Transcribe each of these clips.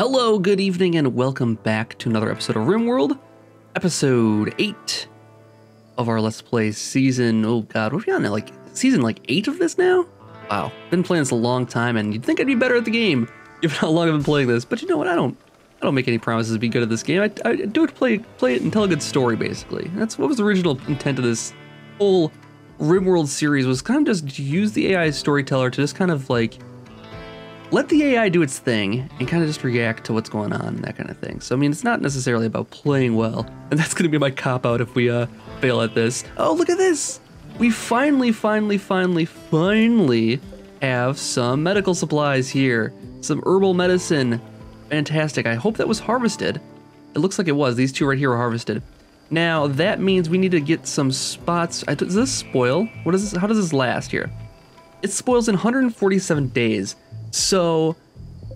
Hello, good evening, and welcome back to another episode of RimWorld, episode 8 of our Let's Play season. Oh god, what are we on now? Like season 8 of this now? Wow, been playing this a long time, and you'd think I'd be better at the game given how long I've been playing this. But you know what? I don't make any promises to be good at this game. I do it play it and tell a good story, basically. That's what was the original intent of this whole RimWorld series, was kind of just to use the AI storyteller to just kind of like let the AI do its thing and kind of just react to what's going on and that kind of thing. So, I mean, it's not necessarily about playing well, and that's going to be my cop-out if we fail at this. Oh, look at this! We finally have some medical supplies here. Some herbal medicine. Fantastic. I hope that was harvested. It looks like it was. These two right here were harvested. Now, that means we need to get some spots. Does this spoil? What is this? How does this last here? It spoils in 147 days. So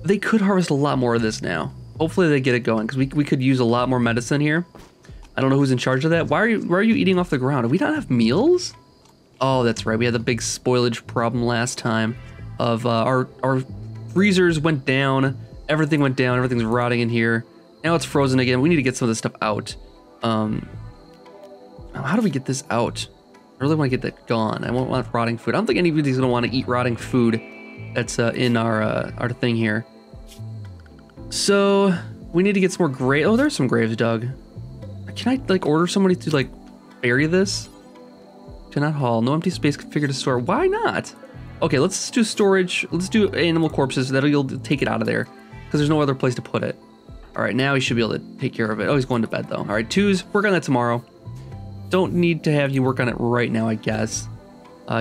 they could harvest a lot more of this now. Hopefully they get it going, because we could use a lot more medicine here. I don't know who's in charge of that. Why are you eating off the ground? Do we not have meals? Oh, that's right. We had the big spoilage problem last time of our freezers went down. Everything went down. Everything's rotting in here. Now it's frozen again. We need to get some of this stuff out. How do we get this out? I really want to get that gone. I won't want rotting food. I don't think anybody's going to want to eat rotting food that's in our thing here. So we need to get some more grave. Oh, there's some graves dug. Can I like order somebody to like bury this? Cannot haul. No empty space configured to store. Why not? Okay, let's do storage. Let's do animal corpses. You'll take it out of there because there's no other place to put it. All right, now he should be able to take care of it. Oh, he's going to bed though. All right, twos, work on that tomorrow. Don't need to have you work on it right now, I guess.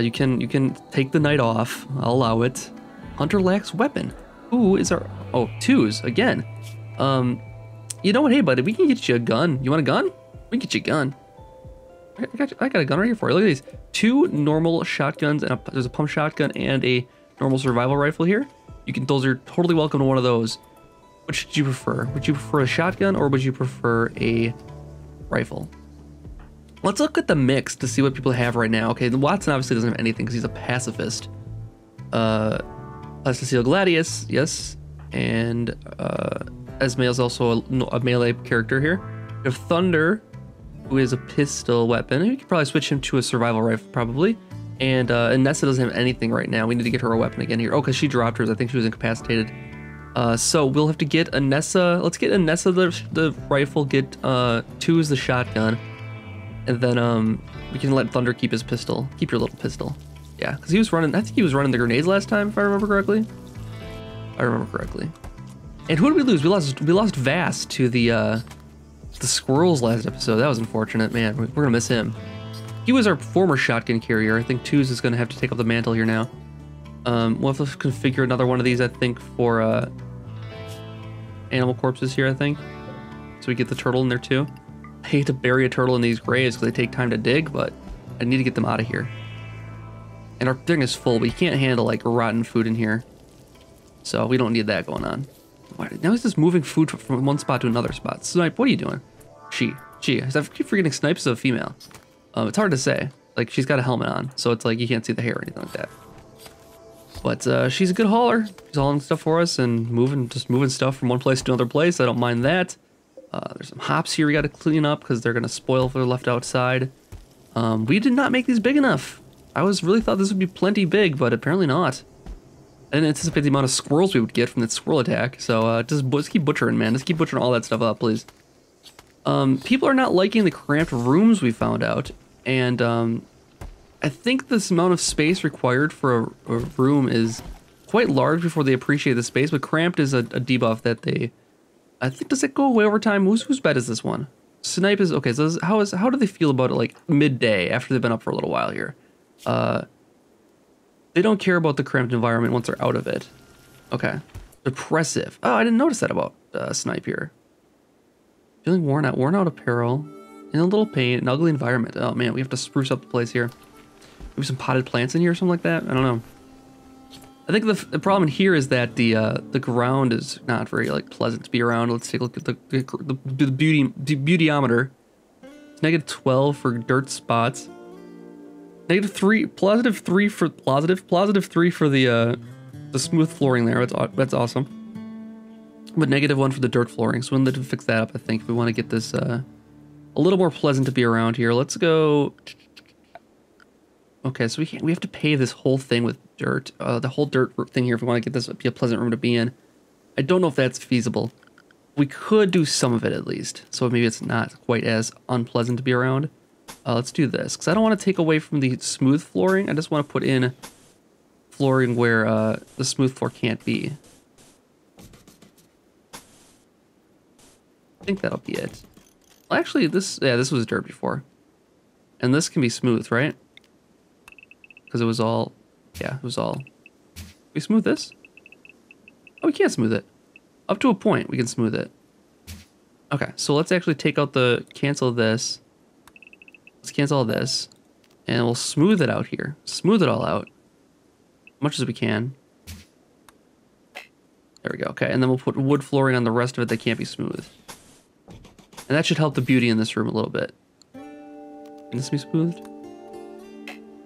You can take the night off. I'll allow it. Hunter lacks weapon. Who is our... Oh, twos, again. You know what? Hey, buddy, we can get you a gun. You want a gun? We can get you a gun. I got a gun right here for you. Look at these. 2 normal shotguns, and there's a pump shotgun and a normal survival rifle here. Those are totally welcome to one of those. Which do you prefer? Would you prefer a shotgun, or would you prefer a rifle? Let's look at the mix to see what people have right now. Okay, Watson obviously doesn't have anything because he's a pacifist. Custodial Gladius, yes. And Esmail is also a melee character here. We have Thunder, who is a pistol weapon. We could probably switch him to a survival rifle, probably. And Nessa doesn't have anything right now. We need to get her a weapon again here. Oh, because she dropped hers. I think she was incapacitated. So we'll have to get Anessa. Let's get Anessa the rifle, get twos the shotgun. And then we can let Thunder keep his pistol. Keep your little pistol. Yeah, because he was running, I think he was running the grenades last time, if I remember correctly. And who did we lose? We lost Vast to the squirrels last episode. That was unfortunate, man. We're gonna miss him. He was our former shotgun carrier. I think Twos is gonna have to take up the mantle here now. We'll have to configure another one of these, I think, for animal corpses here, I think. So we get the turtle in there too. I hate to bury a turtle in these graves because they take time to dig, but I need to get them out of here. And our thing is full, but you can't handle like rotten food in here. So we don't need that going on. Now he's just moving food from one spot to another spot. Snipe, what are you doing? She. I keep forgetting Snipe is a female. It's hard to say. Like, she's got a helmet on, so it's like you can't see the hair or anything like that. But she's a good hauler. She's hauling stuff for us and moving stuff from one place to another place. I don't mind that. There's some hops here we got to clean up because they're going to spoil if they're left outside. We did not make these big enough. I really thought this would be plenty big, but apparently not. I didn't anticipate the amount of squirrels we would get from that squirrel attack. So just keep butchering, man. Just keep butchering all that stuff up, please. People are not liking the cramped rooms we found out. And I think this amount of space required for a room is quite large before they appreciate the space. But cramped is a debuff that they... I think, does it go away over time? Whose bed is this one? Snipe is... Okay, so how do they feel about it like midday after they've been up for a little while here? They don't care about the cramped environment once they're out of it. Okay. Depressive. Oh, I didn't notice that about Snipe here. Feeling worn out apparel, in a little pain, an ugly environment. Oh man, we have to spruce up the place here. Maybe some potted plants in here or something like that. I don't know. I think the problem here is that the ground is not very like pleasant to be around. Let's take a look at the beautyometer. It's -12 for dirt spots. -3, +3 for +3 for the smooth flooring there. That's awesome. But -1 for the dirt flooring. So we need to fix that up, I think, if we want to get this a little more pleasant to be around here. Let's go. Okay, so we have to pave this whole thing with dirt. The whole dirt thing here if we want to get this to be a pleasant room to be in. I don't know if that's feasible. We could do some of it at least. So maybe it's not quite as unpleasant to be around. Let's do this, because I don't want to take away from the smooth flooring. I just want to put in flooring where the smooth floor can't be. I think that'll be it. Well, actually, this was dirt before. And this can be smooth, right? Because it was all, yeah, it was all. We smooth this? Oh, we can't smooth it. Up to a point, we can smooth it. Okay, so let's actually take out cancel this. Let's cancel all this. And we'll smooth it out here. Smooth it all out. As much as we can. There we go, okay. And then we'll put wood flooring on the rest of it that can't be smooth. And that should help the beauty in this room a little bit. Can this be smoothed?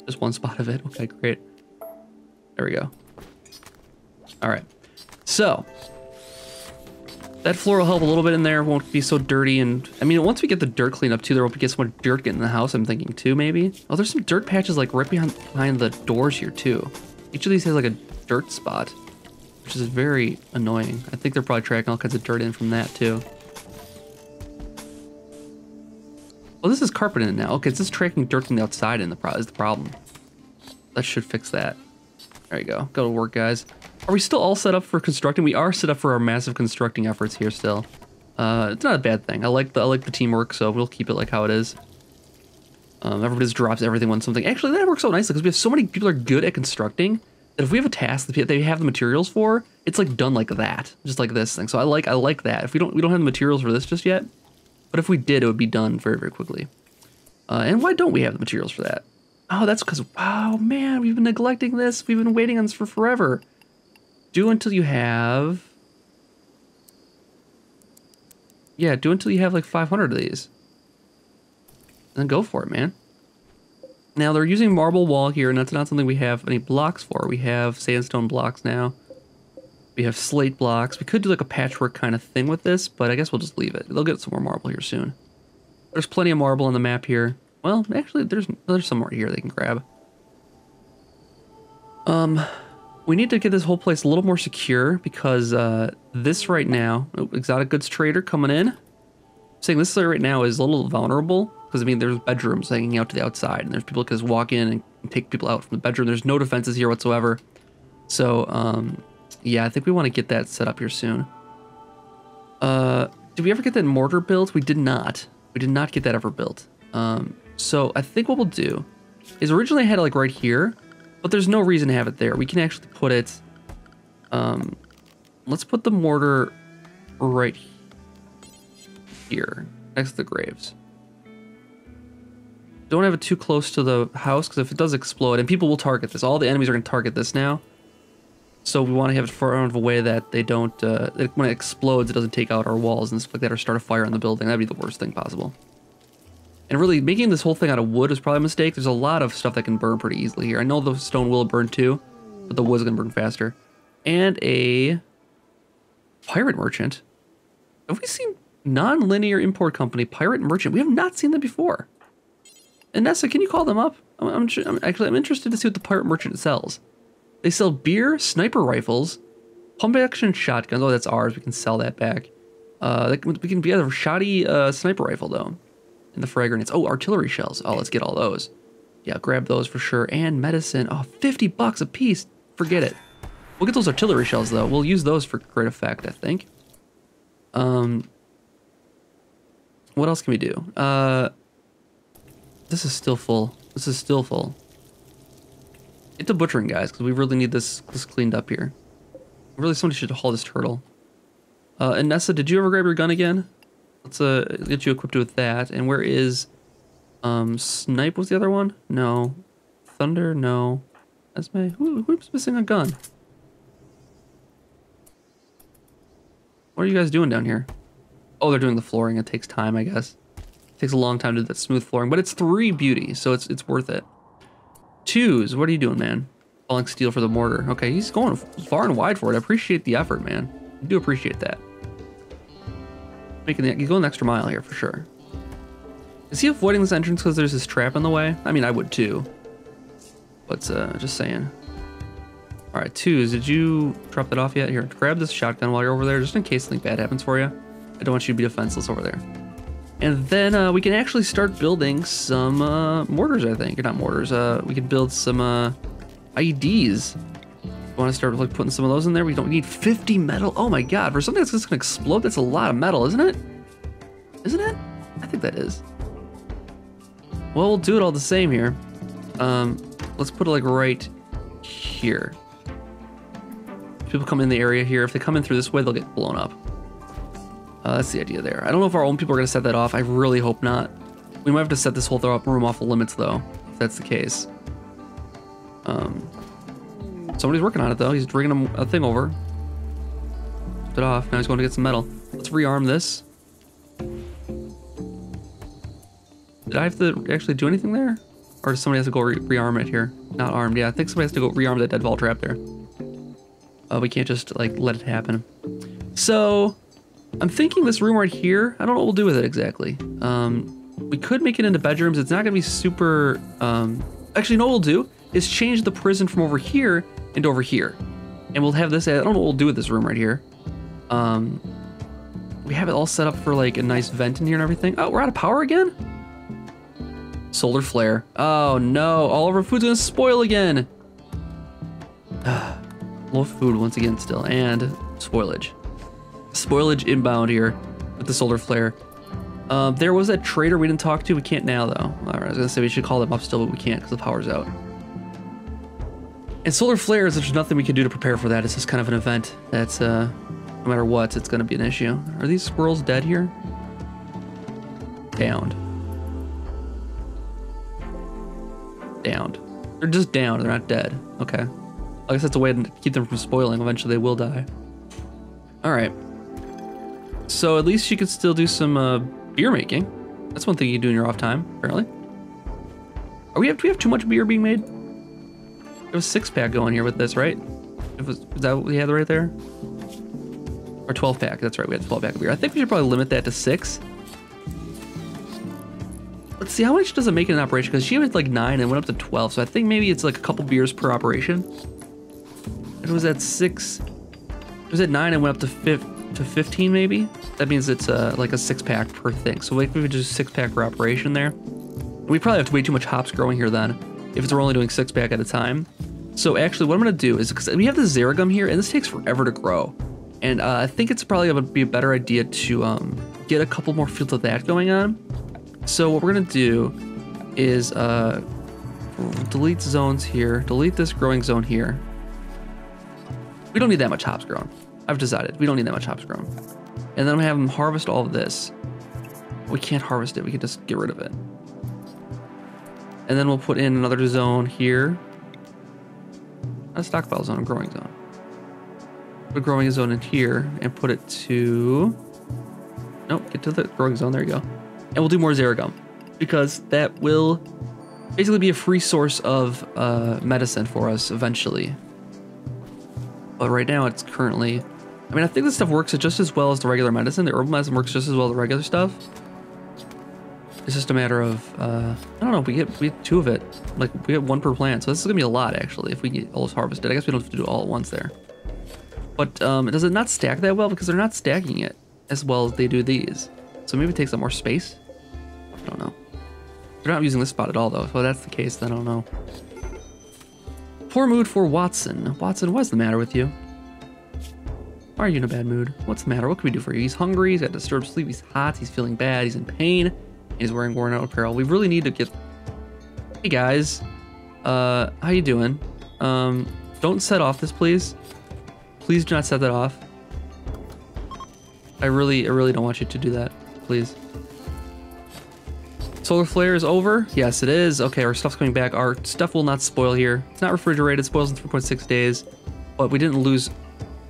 Just one spot of it. Okay, great. There we go. All right. So, that floor will help a little bit in there. It won't be so dirty. And, I mean, once we get the dirt cleaned up, too, there won't be so much dirt getting in the house, I'm thinking, too, maybe. Oh, there's some dirt patches, like, right behind the doors here, too. Each of these has, like, a dirt spot, which is very annoying. I think they're probably tracking all kinds of dirt in from that, too. Oh, this is carpet in it now. Okay, it's just tracking dirt from the outside is the problem. That should fix that. There you go. Go to work, guys. Are we still all set up for constructing? We are set up for our massive constructing efforts here still. It's not a bad thing. I like the teamwork, so we'll keep it like how it is. Everybody just drops everything on something. Actually, that works out nicely because we have so many people are good at constructing that if we have a task that they have the materials for, it's like done like that, just like this thing. So I like that. If we don't have the materials for this just yet, but if we did, it would be done very, very quickly. And why don't we have the materials for that? Oh, that's because, wow, man, we've been neglecting this. We've been waiting on this for forever. Do until you have... Yeah, do until you have like 500 of these. And then go for it, man. Now, they're using marble wall here, and that's not something we have any blocks for. We have sandstone blocks now. We have slate blocks. We could do like a patchwork kind of thing with this, but I guess we'll just leave it. They'll get some more marble here soon. There's plenty of marble on the map here. Well, actually, there's some more here they can grab. We need to get this whole place a little more secure because this right now, exotic goods trader coming in. Saying this right now is a little vulnerable because I mean there's bedrooms hanging out to the outside and there's people that can just walk in and take people out from the bedroom. There's no defenses here whatsoever. So yeah, I think we want to get that set up here soon. Did we ever get that mortar built? We did not. We did not get that ever built. So I think what we'll do is originally I had it like right here, but there's no reason to have it there. We can actually put it, let's put the mortar right here next to the graves. Don't have it too close to the house because if it does explode, and people will target this, all the enemies are going to target this now. So we want to have it far enough away that they don't, when it explodes, it doesn't take out our walls and stuff like that or start a fire in the building. That'd be the worst thing possible. And really, making this whole thing out of wood is probably a mistake. There's a lot of stuff that can burn pretty easily here. I know the stone will burn too, but the wood's gonna burn faster. And a pirate merchant. Have we seen non-linear import company, pirate merchant? We have not seen them before. And Nessa, can you call them up? I'm interested to see what the pirate merchant sells. They sell beer, sniper rifles, pump action shotguns. Oh, that's ours. We can sell that back. We can get a shoddy sniper rifle though. And the frag grenades. Oh, artillery shells. Oh, let's get all those. Yeah, grab those for sure. And medicine. Oh, 50 bucks a piece. Forget it. We'll get those artillery shells though. We'll use those for great effect, I think. What else can we do? This is still full. This is still full. Get to butchering, guys, because we really need this cleaned up here. Really, somebody should haul this turtle. And Nessa, did you ever grab your gun again? Let's get you equipped with that. And where is Snipe was the other one? No. Thunder? No. Esme? Who's missing a gun? What are you guys doing down here? Oh, they're doing the flooring. It takes time, I guess. It takes a long time to do that smooth flooring, but it's 3 beauty, so it's worth it. 2s, what are you doing, man? Falling steel for the mortar. Okay, he's going far and wide for it. I appreciate the effort, man. I do appreciate that. He's going an extra mile here for sure. Is he avoiding this entrance because there's this trap in the way? I mean, I would too. But just saying. All right, twos, did you drop that off yet? Here, grab this shotgun while you're over there, just in case something bad happens for you. I don't want you to be defenseless over there. And then we can actually start building some mortars, I think. Or not mortars, we can build some IEDs. You want to start like putting some of those in there? We don't need 50 metal. Oh my God, for something that's just gonna explode, that's a lot of metal, isn't it? Isn't it? I think that is. Well, we'll do it all the same here. Let's put it like right here. People come in the area here. If they come in through this way, they'll get blown up. That's the idea there. I don't know if our own people are gonna set that off. I really hope not. We might have to set this whole room off the limits though, if that's the case. Somebody's working on it though. He's bringing a thing over. Put it off. Now he's going to get some metal. Let's rearm this. Did I have to actually do anything there? Or does somebody have to go rearm it here? Not armed. Yeah, I think somebody has to go rearm that deadfall trap there. We can't just like let it happen. So I'm thinking this room right here, I don't know what we'll do with it exactly. We could make it into bedrooms. It's not gonna be super, actually, no, what we'll do is change the prison from over here into over here. And we'll have this, I don't know what we'll do with this room right here. We have it all set up for like a nice vent in here and everything. Oh, we're out of power again? Solar flare. Oh no, all of our food's gonna spoil again. Low food once again still, and spoilage. Spoilage inbound here with the solar flare. There was that trader we didn't talk to. We can't now though. All right, I was gonna say we should call them up still, but we can't because the power's out. And solar flares, there's nothing we can do to prepare for that. It's just kind of an event that's, no matter what, it's gonna be an issue. Are these squirrels dead here? Downed. Downed. They're just downed, they're not dead. Okay. I guess that's a way to keep them from spoiling. Eventually they will die. All right. So at least you could still do some beer making. That's one thing you can do in your off time, apparently. Do we have too much beer being made? There was a 6-pack going here with this, right? Is that what we had right there? Or 12-pack, that's right, we had 12-pack of beer. I think we should probably limit that to 6. Let's see, how much does it make in an operation? Because she had like 9 and went up to 12, so I think maybe it's like a couple beers per operation. It was at 6, it was at 9 and went up to 15 maybe? That means it's like a 6-pack per thing. So like we would just 6-pack per operation there. We probably have to way too much hops growing here then, if we're only doing 6-pack at a time. So actually what I'm gonna do is, because we have the Zaragum here and this takes forever to grow. And I think it's probably gonna be a better idea to get a couple more fields of that going on. So what we're gonna do is delete zones here, delete this growing zone here. We don't need that much hops grown. I've decided we don't need that much hops grown. And then I'm gonna have them harvest all of this. We can't harvest it, we can just get rid of it. And then we'll put in another zone here. Not a stockpile zone, a growing zone. Put a growing zone in here and put it to, nope, get to the growing zone, there you go. And we'll do more Zaragum because that will basically be a free source of medicine for us eventually. But right now it's currently, I mean, I think this stuff works just as well as the regular medicine. The herbal medicine works just as well as the regular stuff. It's just a matter of, I don't know, we get 2 of it. Like we get 1 per plant. So this is gonna be a lot actually if we get all this harvested. I guess we don't have to do it all at once there. But does it not stack that well? Because they're not stacking it as well as they do these. So maybe it takes up more space. I don't know. They're not using this spot at all though. So if that's the case, then I don't know. Poor mood for Watson. Watson, what's the matter with you? Why are you in a bad mood? What's the matter? What can we do for you? He's hungry, he's got disturbed sleep, he's hot, he's feeling bad, he's in pain, he's wearing worn out apparel. We really need to get... Hey guys, how you doing? Don't set off this, please. Please do not set that off. I really don't want you to do that, please. Solar flare is over? Yes, it is. Okay, our stuff's coming back. Our stuff will not spoil here. It's not refrigerated, spoils in 3.6 days. But we didn't lose...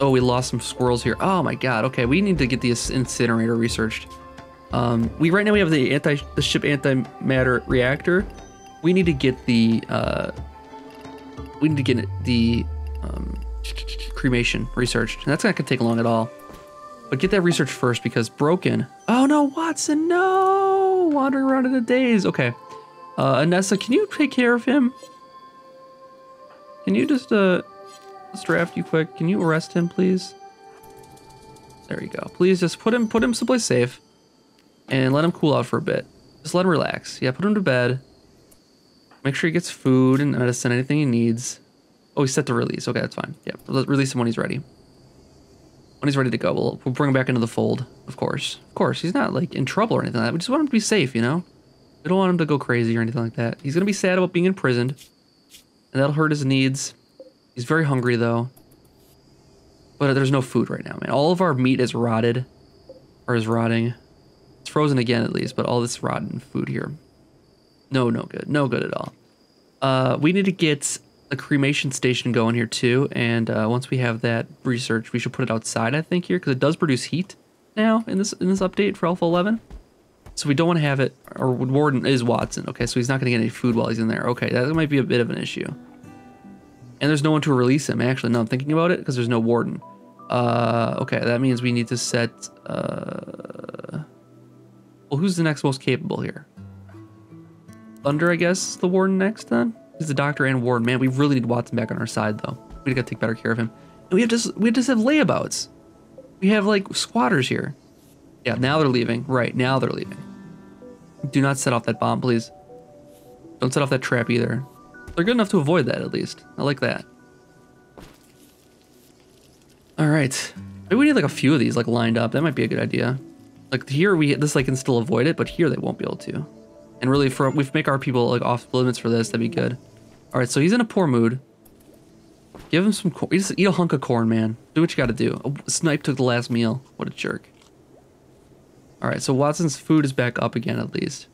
Oh, we lost some squirrels here. Oh my god, okay, we need to get the incinerator researched. Right now we have the ship antimatter reactor. We need to get the cremation researched. And that's not gonna take long at all. But get that research first because broken. Oh no, Watson, no! Wandering around in a daze. Okay. Anessa, can you take care of him? Can you just, let's draft you quick. Can you arrest him, please? There you go. Please just put him someplace safe and let him cool out for a bit. Just let him relax. Yeah, put him to bed. Make sure he gets food and medicine, anything he needs. Oh, he's set to release. Okay, that's fine. Yeah, release him when he's ready. When he's ready to go, we'll bring him back into the fold, of course. Of course, he's not like in trouble or anything like that. We just want him to be safe, you know? We don't want him to go crazy or anything like that. He's gonna be sad about being imprisoned, and that'll hurt his needs. He's very hungry though. But there's no food right now, man. All of our meat is rotted, or is rotting. It's frozen again at least, but all this rotten food here. No good. No good at all. We need to get a cremation station going here too, and once we have that research, we should put it outside, I think, here, because it does produce heat now in this update for Alpha 11. So we don't want to have it. Our warden is Watson. Okay, so he's not going to get any food while he's in there. Okay, that might be a bit of an issue. And there's no one to release him. Actually, no, I'm thinking about it because there's no warden. Okay, that means we need to set. Well, who's the next most capable here? Thunder, I guess, the warden next then. He's the doctor and warden. Man, we really need Watson back on our side, though. We gotta take better care of him. And we just have layabouts. We have like squatters here. Yeah, now they're leaving. Right, now they're leaving. Do not set off that bomb, please. Don't set off that trap either. They're good enough to avoid that, at least. I like that. All right. Maybe we need like a few of these like lined up. That might be a good idea. Like here, this like can still avoid it, but here they won't be able to. And really, we make our people like off limits for this. That'd be good. All right, so he's in a poor mood. Give him some corn. Just eat a hunk of corn, man. Do what you got to do. Oh, Snipe took the last meal. What a jerk. All right, so Watson's food is back up again at least,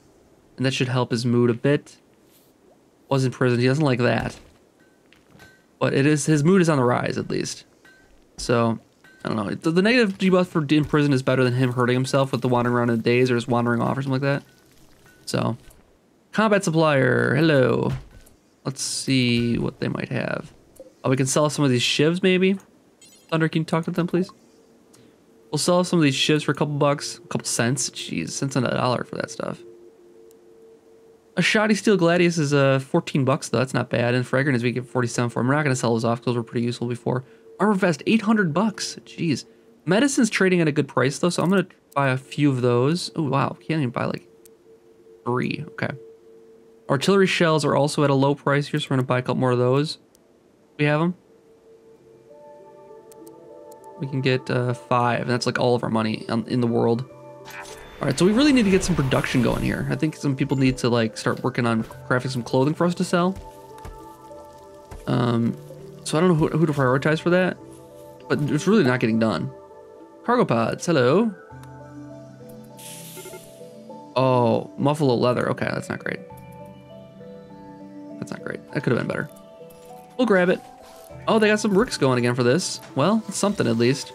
and that should help his mood a bit. Was in prison. He doesn't like that, but his mood is on the rise at least. So I don't know. The negative debuff for in prison is better than him hurting himself with the wandering around in the days or just wandering off or something like that. So, combat supplier, hello. Let's see what they might have. Oh, we can sell some of these shivs maybe? Thunder, can you talk to them please? We'll sell some of these shivs for a couple bucks, a couple cents. Jeez, cents on a dollar for that stuff. A shoddy steel gladius is 14 bucks though, that's not bad. And fragrant is we get 47 for. We're not gonna sell those off because those were pretty useful before. Armor vest, 800 bucks. Jeez. Medicine's trading at a good price though, so I'm gonna buy a few of those. Oh wow, can't even buy like 3, okay. Artillery shells are also at a low price here, so we're gonna buy a couple more of those. We have them. We can get 5, and that's like all of our money in the world. All right, so we really need to get some production going here. I think some people need to like start working on crafting some clothing for us to sell. So I don't know who to prioritize for that, but it's really not getting done. Cargo pods, hello. Oh, muffalo leather. Okay, that's not great. That's not great. That could have been better. We'll grab it. Oh, they got some bricks going again for this. Well, it's something at least.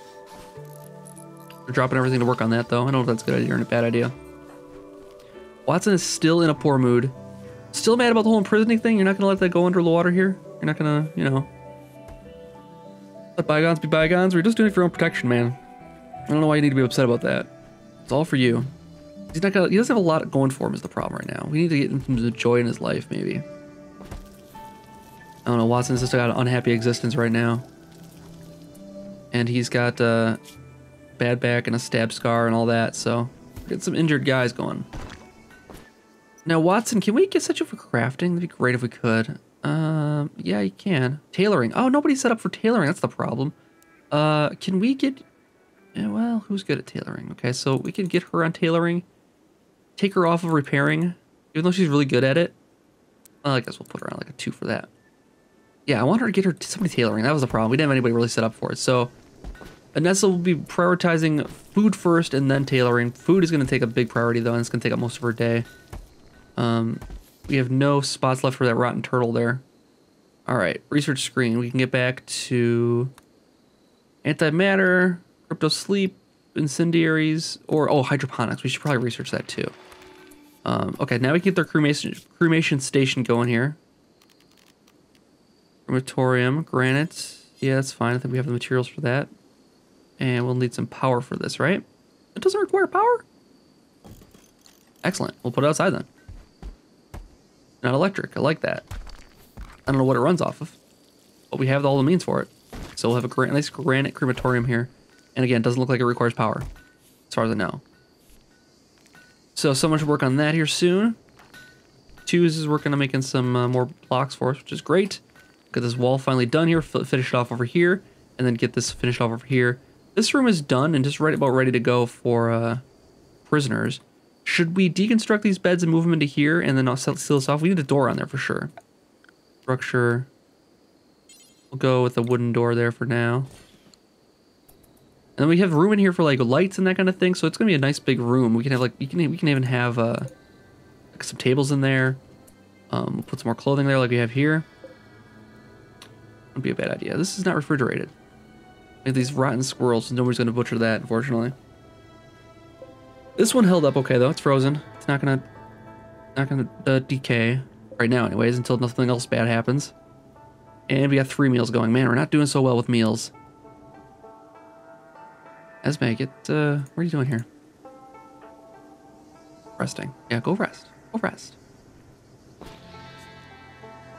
They're dropping everything to work on that, though. I don't know if that's a good idea or a bad idea. Watson is still in a poor mood. Still mad about the whole imprisoning thing? You're not going to let that go under the water here? You're not going to, you know, let bygones be bygones? We're just doing it for your own protection, man. I don't know why you need to be upset about that. It's all for you. He doesn't have a lot going for him is the problem right now. We need to get him some joy in his life, maybe. I don't know, Watson's just got an unhappy existence right now. And he's got a bad back and a stab scar and all that, so get some injured guys going. Now, Watson, can we set you for crafting? That'd be great if we could. Yeah, you can. Tailoring. Oh, nobody's set up for tailoring. That's the problem. Can we get... Yeah, well, who's good at tailoring? Okay, so we can get her on tailoring. Take her off of repairing, even though she's really good at it. Well, I guess we'll put her on like a 2 for that. Yeah, I want her to get her somebody tailoring. That was the problem. We didn't have anybody really set up for it. So Anessa will be prioritizing food first and then tailoring. Food is going to take a big priority though, and it's going to take up most of her day. We have no spots left for that rotten turtle there. All right, research screen. We can get back to antimatter, crypto sleep, incendiaries, or oh, hydroponics. We should probably research that too. Okay, now we can get their cremation station going here. Crematorium, granite. Yeah, that's fine. I think we have the materials for that. And we'll need some power for this, right? It doesn't require power? Excellent. We'll put it outside then. Not electric. I like that. I don't know what it runs off of, but we have all the means for it. So we'll have a nice granite crematorium here. And again, it doesn't look like it requires power, as far as I know. So someone should work on that here soon. Twos is working on making some more blocks for us, which is great. Get this wall finally done here, finish it off over here, and then get this finished off over here. This room is done and just right about ready to go for prisoners. Should we deconstruct these beds and move them into here and then I'll seal this off? We need a door on there for sure. Structure. We'll go with the wooden door there for now. And then we have room in here for like lights and that kind of thing. So it's gonna be a nice big room. We can have like we can even have like some tables in there. We'll put some more clothing there like we have here. Wouldn't be a bad idea. This is not refrigerated. We have these rotten squirrels. Nobody's gonna butcher that, unfortunately. This one held up okay though. It's frozen. It's not gonna decay right now, anyways, until nothing else bad happens. And we got 3 meals going. Man, we're not doing so well with meals. Esme, what are you doing here? Resting. Yeah, go rest. Go rest.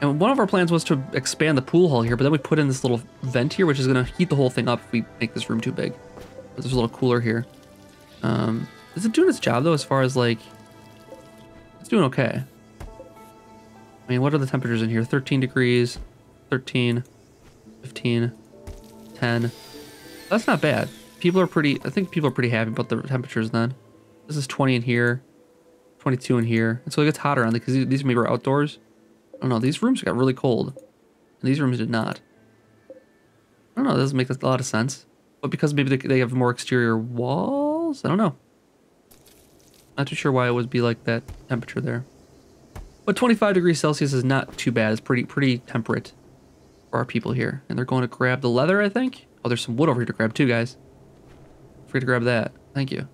And one of our plans was to expand the pool hall here, but then we put in this little vent here, which is going to heat the whole thing up if we make this room too big. But there's a little cooler here. Is it doing its job, though, as far as, like... It's doing okay. I mean, what are the temperatures in here? 13 degrees, 13, 15, 10. That's not bad. People are pretty... I think people are pretty happy about the temperatures then. This is 20 in here, 22 in here. And so it gets hotter on because these maybe are outdoors. I don't know. These rooms got really cold. And these rooms did not. I don't know. That doesn't make a lot of sense. But because maybe they have more exterior walls? I don't know. Not too sure why it would be like that temperature there. But 25 degrees Celsius is not too bad. It's pretty temperate for our people here. And they're going to grab the leather, I think. Oh, there's some wood over here to grab too, guys. Forget to grab that. Thank you.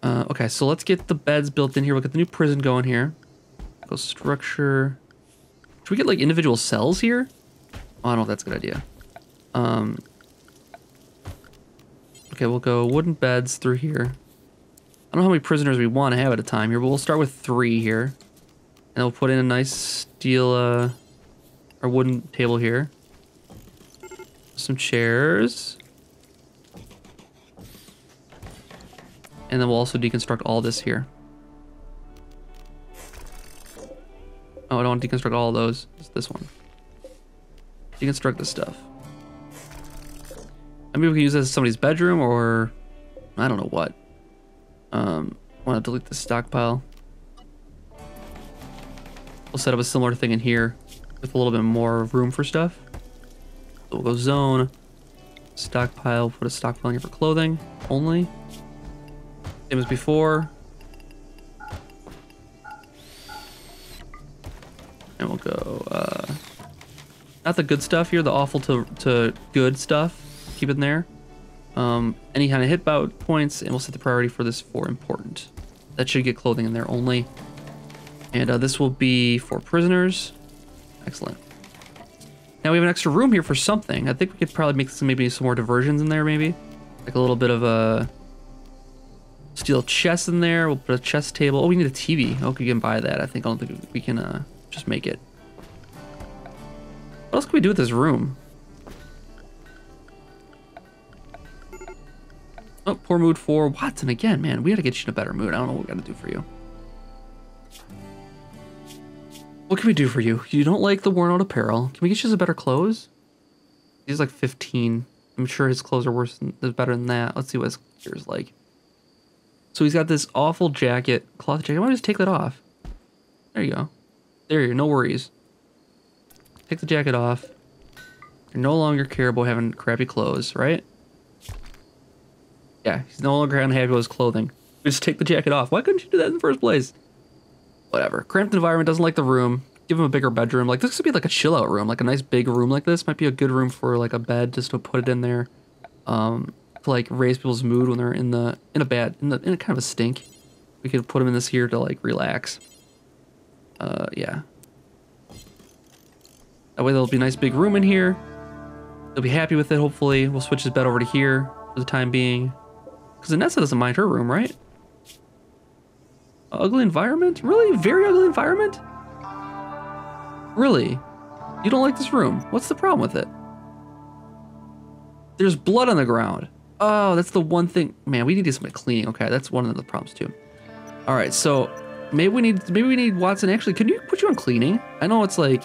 Okay, so let's get the beds built in here. We'll get the new prison going here. Go structure. Should we get like individual cells here? Oh, I don't know if that's a good idea. Okay, we'll go wooden beds through here. I don't know how many prisoners we want to have at a time here, but we'll start with 3 here. And we'll put in a nice steel, or wooden table here. Some chairs. And then we'll also deconstruct all this here. Oh, I don't want to deconstruct all of those. Just this one. Deconstruct this stuff. Maybe we can use this as somebody's bedroom or... I don't know what. Want to delete the stockpile. We'll set up a similar thing in here with a little bit more room for stuff. So we'll go zone, stockpile, put a stockpile in here for clothing only. Same as before. And we'll go, not the good stuff here, the awful to good stuff. Keep it in there. Any kind of hit bout points, and we'll set the priority for this for important. That should get clothing in there only. And this will be for prisoners. Excellent. Now we have an extra room here for something. I think we could probably make maybe some more diversions in there, maybe. Like a little bit of a steel chest in there. We'll put a chest table. Oh, we need a TV. Okay, we can buy that. I don't think we can just make it. What else can we do with this room? Oh, poor mood for Watson again, man. We gotta get you in a better mood. I don't know what we gotta do for you. What can we do for you? You don't like the worn out apparel. Can we get you some better clothes? He's like 15. I'm sure his clothes are better than that. Let's see what his gear is like. So he's got this awful jacket, cloth jacket. Why don't you just take that off? There you go. There you go, no worries. Take the jacket off. You're no longer care about having crappy clothes, right? Yeah, he's no longer unhappy with his clothing. Just take the jacket off. Why couldn't you do that in the first place? Whatever. Cramped environment, doesn't like the room. Give him a bigger bedroom. Like, this could be like a chill out room. Like a nice big room like this might be a good room for like a bed, just to put it in there. To like raise people's mood when they're in a kind of a stink. We could put them in this here to like relax. Yeah. That way there'll be a nice big room in here. He'll be happy with it, hopefully. We'll switch his bed over to here for the time being. Because Anessa doesn't mind her room, right? Ugly environment? Really? Very ugly environment? Really? You don't like this room? What's the problem with it? There's blood on the ground. Oh, that's the one thing. Man, we need to do some cleaning. Okay, that's one of the problems too. All right, so maybe we need Watson. Actually, can you put you on cleaning? I know it's like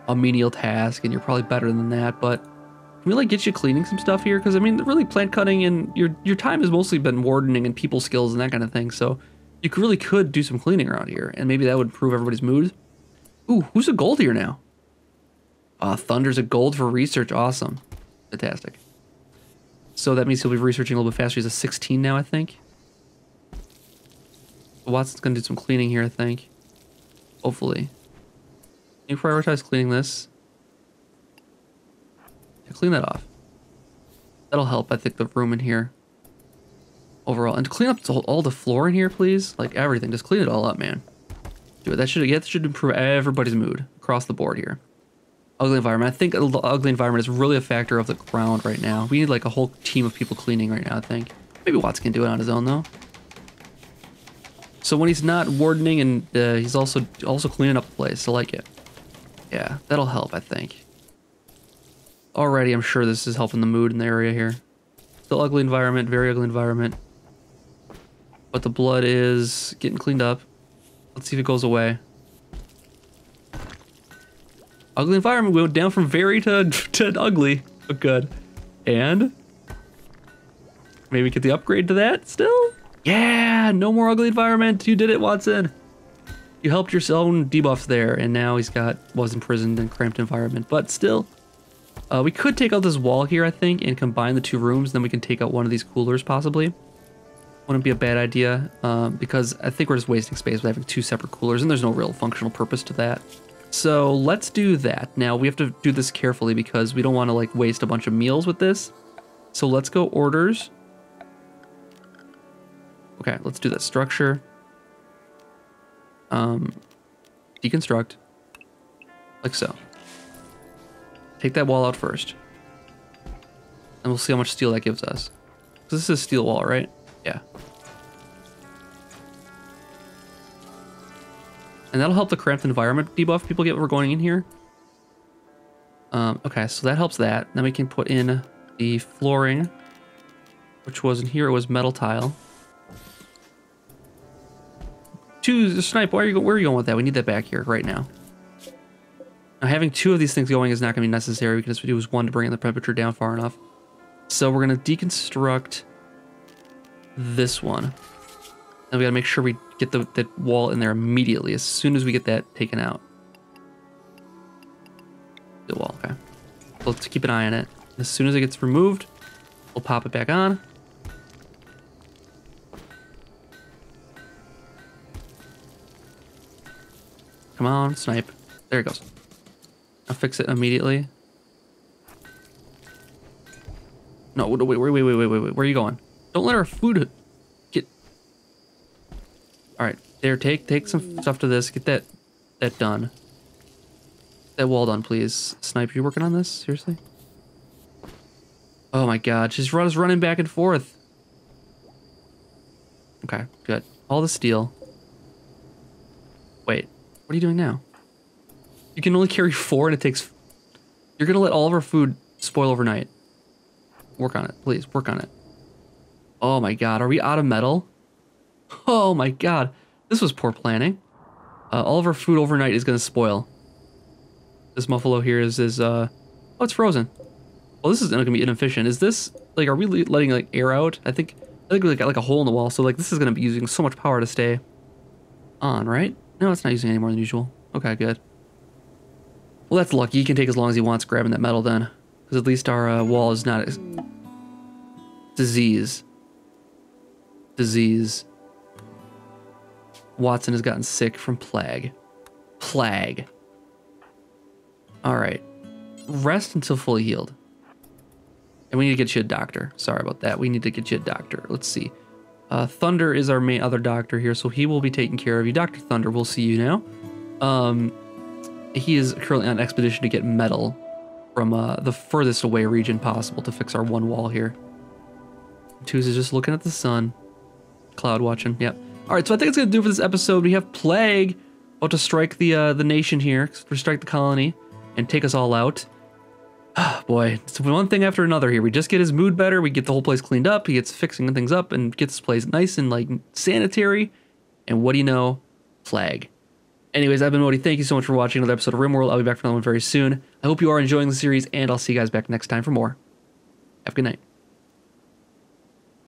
a menial task, and you're probably better than that, but can we like get you cleaning some stuff here? Because I mean, really, plant cutting and your time has mostly been wardening and people skills and that kind of thing. So you really could do some cleaning around here, and maybe that would improve everybody's mood. Ooh, who's a gold here now? Thunder's a gold for research. Awesome, fantastic. So that means he'll be researching a little bit faster. He's a 16 now, I think. Watson's gonna do some cleaning here, I think. Hopefully. Can you prioritize cleaning this? Yeah, clean that off. That'll help, I think, the room in here. Overall. And to clean up all the floor in here, please. Like everything. Just clean it all up, man. Do it. That should improve everybody's mood across the board here. Ugly environment. I think the ugly environment is really a factor of the ground right now. We need like a whole team of people cleaning right now, I think. Maybe Watts can do it on his own though. So when he's not wardening and he's also cleaning up the place, I like it. Yeah, that'll help, I think. Already, I'm sure this is helping the mood in the area here. Still ugly environment, very ugly environment. But the blood is getting cleaned up. Let's see if it goes away. Ugly environment went down from very to ugly, but good. And maybe get the upgrade to that still? Yeah, no more ugly environment. You did it, Watson. You helped your own debuffs there, and now was imprisoned in cramped environment. But still, we could take out this wall here, I think, and combine the two rooms. Then we can take out one of these coolers, possibly. Wouldn't be a bad idea, because I think we're just wasting space by having two separate coolers, and there's no real functional purpose to that. So let's do that. Now we have to do this carefully because we don't want to like waste a bunch of meals with this. So let's go orders. Okay, let's do that. Structure. Deconstruct. Like so. Take that wall out first. And we'll see how much steel that gives us. This is a steel wall, right? Yeah. And that'll help the cramped environment debuff people get when we're going in here. Okay, so that helps that. Then we can put in the flooring, which was in here. It was metal tile. Snipe, where are you going with that? We need that back here right now. Now, having two of these things going is not going to be necessary. We can just use one to bring the temperature down far enough. So we're going to deconstruct this one. And we got to make sure we get that wall in there immediately as soon as we get that taken out. The wall, okay. So let's keep an eye on it. As soon as it gets removed, we'll pop it back on. Come on, snipe. There it goes. I'll fix it immediately. No, wait. Where are you going? Don't let our food get... All right, there, take some stuff to this. Get that done. That wall done, please. Snipe, you working on this? Seriously? Oh my God, she's running back and forth. Okay, good. All the steel. Wait, what are you doing now? You can only carry 4 and it takes... You're gonna let all of our food spoil overnight. Work on it, please, work on it. Oh my God, are we out of metal? Oh my God, this was poor planning. All of our food overnight is gonna spoil. This muffalo here is oh, it's frozen. Well, this is gonna be inefficient. Is this, like, are we letting like air out? I think we got like a hole in the wall, so like this is gonna be using so much power to stay on, right? No, it's not using any more than usual. Okay, good. Well, that's lucky. He can take as long as he wants grabbing that metal then. Because at least our wall is not... Disease. Watson has gotten sick from plague. Plague. Alright. Rest until fully healed. And we need to get you a doctor. Sorry about that. We need to get you a doctor. Let's see. Thunder is our main other doctor here, so he will be taking care of you. Dr. Thunder, we'll see you now. He is currently on expedition to get metal from the furthest away region possible to fix our one wall here. Twos is just looking at the sun. Cloud watching, yep. All right, so I think it's gonna do for this episode. We have Plague about to strike the nation here, strike the colony, and take us all out. Boy, it's one thing after another here. We just get his mood better, we get the whole place cleaned up, he gets fixing things up and gets this place nice and like sanitary. And what do you know? Plague. Anyways, I've been Modi. Thank you so much for watching another episode of RimWorld. I'll be back for another one very soon. I hope you are enjoying the series, and I'll see you guys back next time for more. Have a good night.